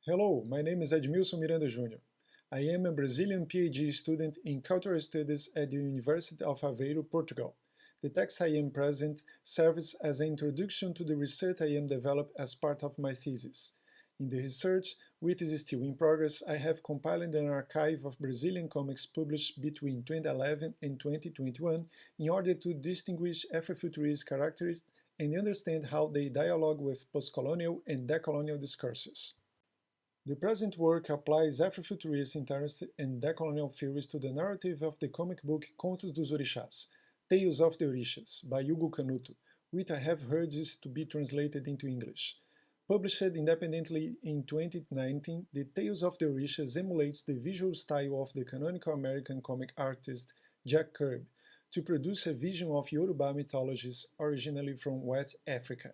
Hello, my name is Edmilson Miranda Jr. I am a Brazilian PhD student in Cultural Studies at the University of Aveiro, Portugal. The text I am present serves as an introduction to the research I am developing as part of my thesis. In the research, which is still in progress, I have compiled an archive of Brazilian comics published between 2011 and 2021 in order to distinguish Afrofuturist characteristics and understand how they dialogue with postcolonial and decolonial discourses. The present work applies Afrofuturist interest and decolonial theories to the narrative of the comic book Contos dos Orixás, Tales of the Orishas, by Hugo Canuto, which I have heard is to be translated into English. Published independently in 2019, the Tales of the Orishas emulates the visual style of the canonical American comic artist Jack Kirby to produce a vision of Yoruba mythologies originally from West Africa.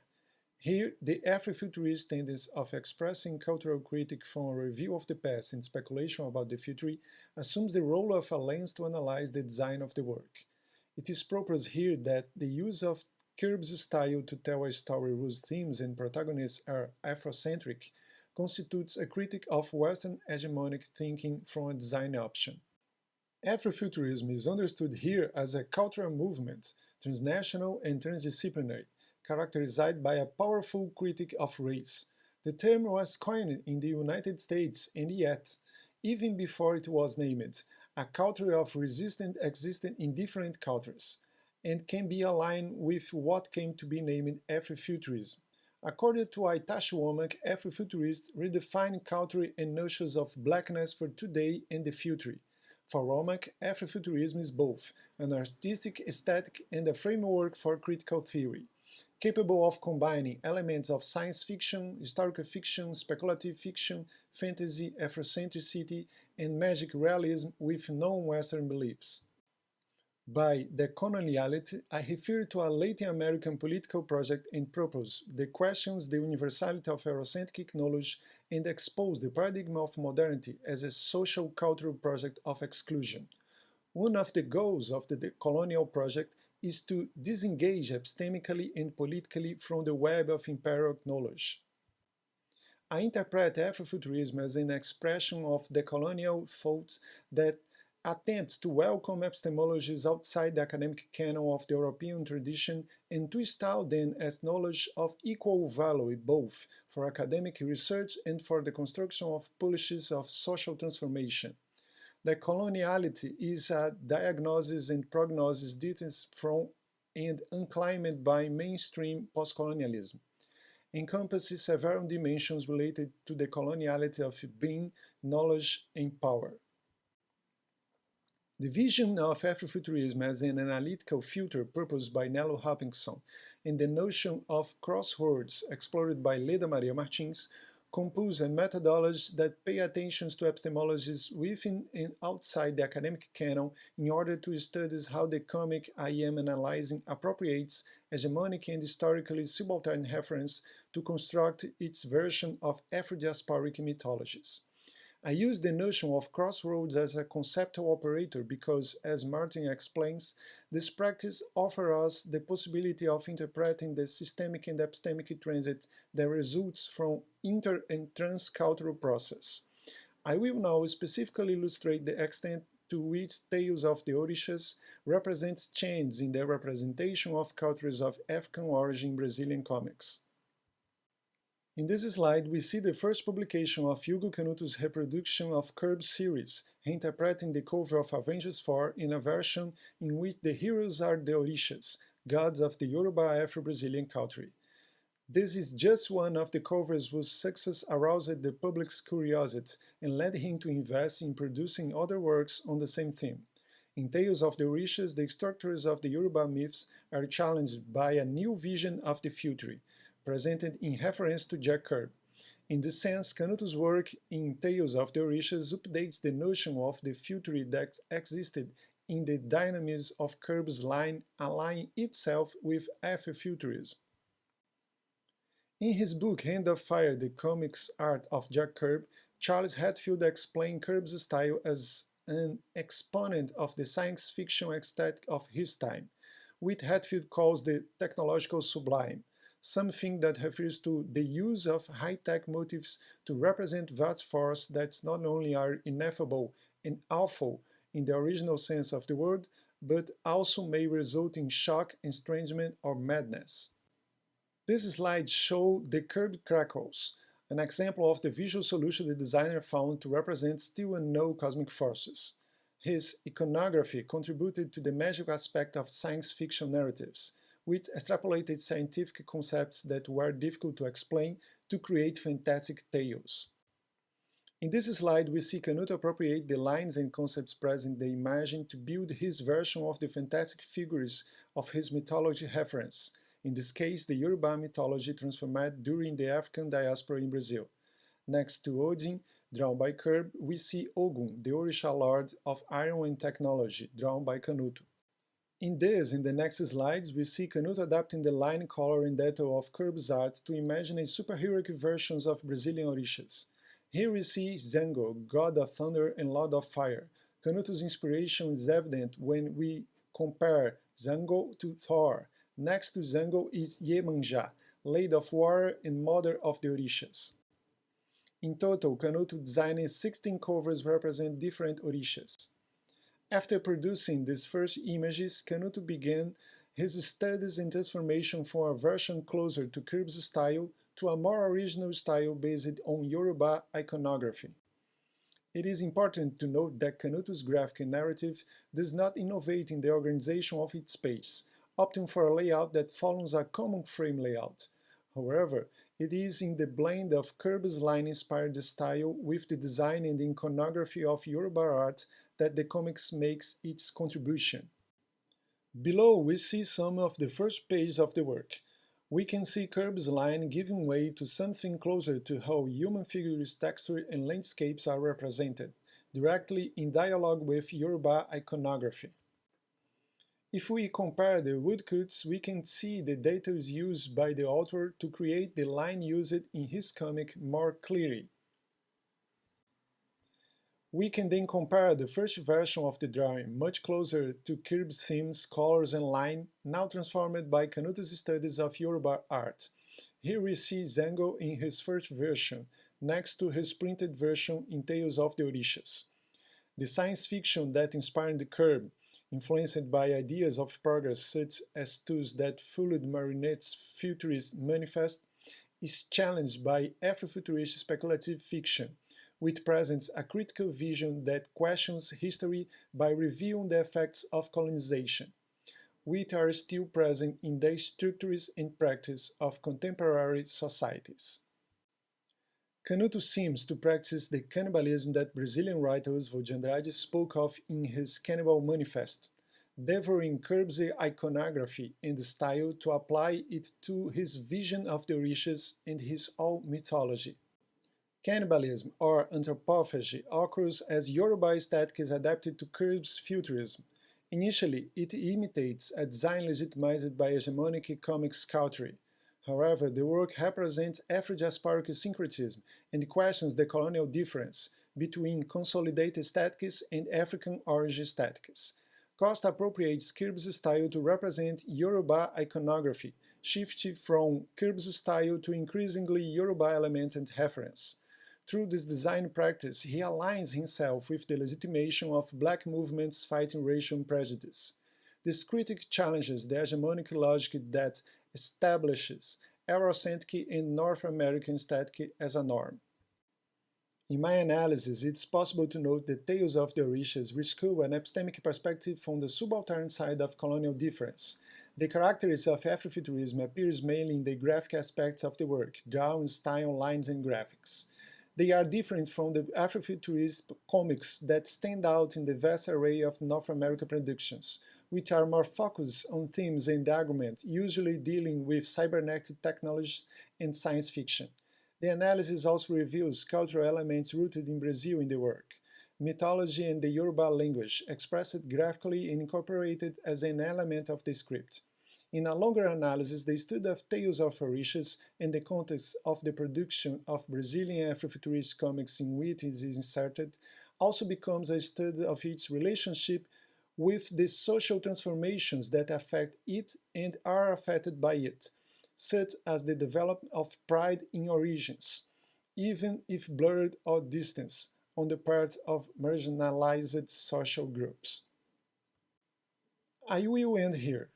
Here, the Afrofuturist tendency of expressing cultural critique from a review of the past and speculation about the future assumes the role of a lens to analyze the design of the work. It is proposed here that the use of Kirby's style to tell a story whose themes and protagonists are Afrocentric constitutes a critique of Western hegemonic thinking from a design option. Afrofuturism is understood here as a cultural movement, transnational and transdisciplinary, characterized by a powerful critique of race. The term was coined in the United States and yet, even before it was named, a culture of resistance existed in different cultures, and can be aligned with what came to be named Afrofuturism. According to Itachi Womack, Afrofuturists redefine culture and notions of blackness for today and the future. For Womack, Afrofuturism is both an artistic aesthetic and a framework for critical theory, capable of combining elements of science fiction, historical fiction, speculative fiction, fantasy, Afrocentricity, and magic realism with non-Western beliefs. By decoloniality, I refer to a Latin American political project and purpose that questions the universality of Eurocentric knowledge and expose the paradigm of modernity as a social cultural project of exclusion. One of the goals of the decolonial project is to disengage epistemically and politically from the web of imperial knowledge. I interpret Afrofuturism as an expression of decolonial thoughts that attempts to welcome epistemologies outside the academic canon of the European tradition and to style them as knowledge of equal value both for academic research and for the construction of policies of social transformation. Decoloniality is a diagnosis and prognosis distanced from and unclaimed by mainstream postcolonialism, encompasses several dimensions related to the coloniality of being, knowledge, and power. The vision of Afrofuturism as an analytical filter proposed by Nello Hopkinson and the notion of crosswords explored by Leda Maria Martins compose a methodology that pay attention to epistemologies within and outside the academic canon in order to study how the comic I am analyzing appropriates hegemonic and historically subaltern reference to construct its version of Afro-diasporic mythologies. I use the notion of crossroads as a conceptual operator because, as Martin explains, this practice offers us the possibility of interpreting the systemic and epistemic transit that results from inter- and transcultural process. I will now specifically illustrate the extent to which Tales of the Orishas represents change in the representation of cultures of African origin in Brazilian comics. In this slide, we see the first publication of Hugo Canuto's reproduction of Kirby's series, reinterpreting the cover of Avengers 4 in a version in which the heroes are the Orishas, gods of the Yoruba Afro-Brazilian culture. This is just one of the covers whose success aroused the public's curiosity and led him to invest in producing other works on the same theme. In Tales of the Orishas, the structures of the Yoruba myths are challenged by a new vision of the future, presented in reference to Jack Kirby. In this sense, Canuto's work in Tales of the Orishas updates the notion of the future that existed in the dynamism of Kirby's line, aligning itself with Afrofuturism. In his book Hand of Fire, The Comics Art of Jack Kirby, Charles Hatfield explained Kirby's style as an exponent of the science fiction aesthetic of his time, which Hatfield calls the technological sublime. something that refers to the use of high-tech motifs to represent vast force that not only are ineffable and awful in the original sense of the word, but also may result in shock, estrangement, or madness. These slides show the curved crackles, an example of the visual solution the designer found to represent still unknown cosmic forces. His iconography contributed to the magical aspect of science fiction narratives, which extrapolated scientific concepts that were difficult to explain to create fantastic tales. In this slide, we see Canuto appropriate the lines and concepts present in the imagine to build his version of the fantastic figures of his mythology reference, in this case the Yoruba mythology transformed during the African diaspora in Brazil. Next to Odin, drawn by Kerb, we see Ogun, the Orisha lord of iron and technology, drawn by Canuto. In the next slides, we see Canuto adapting the line, color, and detail of Kerb's art to imagine a superheroic versions of Brazilian orishas. Here we see Zango, god of thunder and lord of fire. Canuto's inspiration is evident when we compare Zango to Thor. Next to Zango is Iemanjá, lady of war and mother of the orishas. In total, Canuto designed 16 covers represent different orishas. After producing these first images, Canuto began his studies and transformation from a version closer to Kerb's style to a more original style based on Yoruba iconography. It is important to note that Canuto's graphic narrative does not innovate in the organization of its space, opting for a layout that follows a common frame layout. However, it is in the blend of Kerb's line-inspired style with the design and iconography of Yoruba art that the comics makes its contribution. Below, we see some of the first pages of the work. We can see Kerb's line giving way to something closer to how human figures, texture, and landscapes are represented, directly in dialogue with Yoruba iconography. If we compare the woodcuts, we can see the details used by the author to create the line used in his comic more clearly. We can then compare the first version of the drawing, much closer to Kerb's themes, colors, and line, now transformed by Canuto's studies of Yoruba art. Here we see Zango in his first version, next to his printed version in Tales of the Orishas. The science fiction that inspired Kerb, influenced by ideas of progress such as those that followed Marinette's futurist manifest, is challenged by Afrofuturist speculative fiction, which presents a critical vision that questions history by reviewing the effects of colonization, which are still present in the structures and practice of contemporary societies. Canuto seems to practice the cannibalism that Brazilian writer Oswald de Andrade spoke of in his Cannibal Manifesto, devouring Kerb's iconography and style to apply it to his vision of the orishas and his all mythology. Cannibalism, or anthropophagy, occurs as Yoruba aesthetic is adapted to Kerb's futurism. Initially, it imitates a design legitimized by hegemonic comics culture. However, the work represents Afro-diasporic syncretism and questions the colonial difference between consolidated aesthetics and African origin aesthetics. Costa appropriates Kerb's style to represent Yoruba iconography, shifting from Kerb's style to increasingly Yoruba element and reference. Through this design practice, he aligns himself with the legitimation of black movements fighting racial prejudice. This critique challenges the hegemonic logic that establishes Eurocentric and North American aesthetic as a norm. In my analysis, it's possible to note that Tales of the Orishas rescue an epistemic perspective from the subaltern side of colonial difference. The characteristics of Afrofuturism appears mainly in the graphic aspects of the work, drawing, style, lines, and graphics. They are different from the Afrofuturist comics that stand out in the vast array of North American productions, which are more focused on themes and arguments, usually dealing with cybernetic technologies and science fiction. The analysis also reveals cultural elements rooted in Brazil in the work, mythology and the Yoruba language, expressed graphically and incorporated as an element of the script. In a longer analysis, the study of Tales of Orishas and the context of the production of Brazilian Afrofuturist comics in which it is inserted also becomes a study of its relationship with the social transformations that affect it and are affected by it, such as the development of pride in origins, even if blurred or distant, on the part of marginalized social groups. I will end here.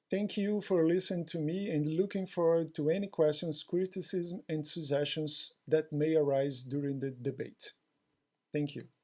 Thank you for listening to me and looking forward to any questions, criticism, and suggestions that may arise during the debate. Thank you.